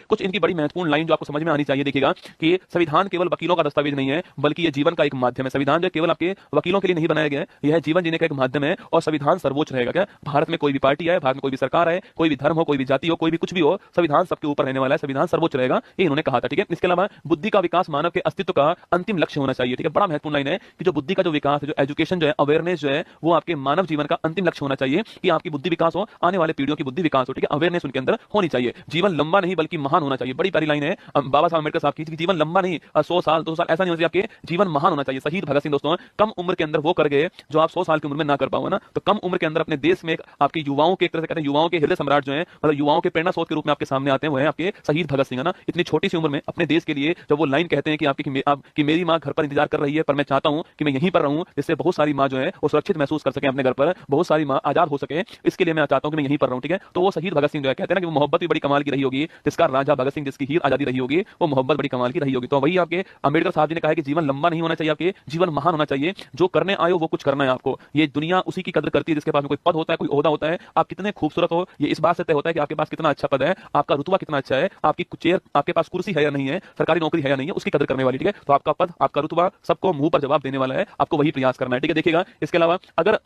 कुछ इनकी बड़ी महत्वपूर्ण लाइन जो आपको समझ में आनी चाहिए, देखिएगा कि संविधान केवल वकीलों का दस्तावेज नहीं है, बल्कि यह जीवन का एक माध्यम है। संविधान जो केवल आपके वकीलों के लिए नहीं बनाया गया है, यह जीवन जीने का एक माध्यम है और संविधान सर्वोच्च रहेगा। क्या भारत में कोई भी पार्टी है, भारत में कोई भी सरकार है, कोई भी धर्म हो, कोई भी जाति हो, कोई भी कुछ भी हो, संविधान सबके ऊपर रहने वाला है, संविधान सर्वोच्च रहेगा, ये इन्होंने कहा था। ठीक है, इसके अलावा बुद्धि का विकास मानव के अस्तित्व का अंतिम लक्ष्य होना चाहिए। ठीक है, बड़ा महत्वपूर्ण लाइन है कि जो बुद्धि का जो विकास है, जो एजुकेशन जो है, अवेयरनेस जो है, वो आपके मानव जीवन का अंतिम लक्ष्य होना चाहिए कि आपकी बुद्धि विकास हो, आने वाले पीढ़ियों की बुद्धि विकास हो। ठीक है, अवेयरनेस उनके अंदर होनी चाहिए। जीवन लंबा नहीं बल्कि महान होना चाहिए, बड़ी प्यारी लाइन है बाबा साहब अम्बेडकर साहब की। जीवन लंबा नहीं 100 साल 200 साल ऐसा नहीं होना चाहिए, आपके जीवन महान होना चाहिए। शहीद भगत सिंह दोस्तों कम उम्र के अंदर वो कर गए जो आप 100 साल की उम्र में ना कर पाओगे ना, तो कम उम्र के अंदर अपने देश में आपके युवाओं के, एक तरह से कहते हैं युवाओं के हृदय सम्राट जो है, मतलब युवाओं के प्रेरणा स्रोत के रूप में आपके सामने आते हैं, वो है आपके शहीद भगत सिंह है ना। इतनी छोटी सी उम्र में अपने देश के लिए जब वो लाइन कहते हैं कि आपकी मेरी माँ घर पर इंतजार कर रही है, पर मैं चाहता हूं कि मैं यहीं पर रहूं, जिससे बहुत सारी माँ जो है वो सुरक्षित महसूस कर सके अपने घर पर, बहुत सारी माँ आजाद हो सके, इसके लिए मैं चाहता हूं कि मैं यहीं पर रहूं। ठीक है, तो वो शहीद भगत सिंह जो है, कहते हैं ना कि वो मोहब्बत भी बड़ी कमाल की रही होगी, जिसका राजा भगत सिंह जिसकी हीर आजादी रही होगी, वो मोहब्बत बड़ी कमाल की रही होगी। तो वही आपके अम्बेडकर साहब जी ने कहा है कि जीवन लंबा नहीं होना चाहिए, आपके जीवन महान होना चाहिए। जो करने आए हो वो कुछ करना है आपको। ये दुनिया उसी की कदर करती है जिसके पास में कोई पद होता है, कोई ओहदा होता है। आप कितने खूबसूरत हो ये इस बात से तय होता है कि आपके पास कितना अच्छा पद है, आपका रुतबा कितना अच्छा है, आपकी चेयर, आपके पास कुर्सी है या नहीं है, सरकारी नौकरी है या नहीं है, उसकी कदर करने वाली। ठीक है, तो आपका पद, आपका रुतबा सबको मुंह पर जवाब देने वाला है, आपको वही प्रयास करना है। ठीक है, देखिएगा इसके अलावा अगर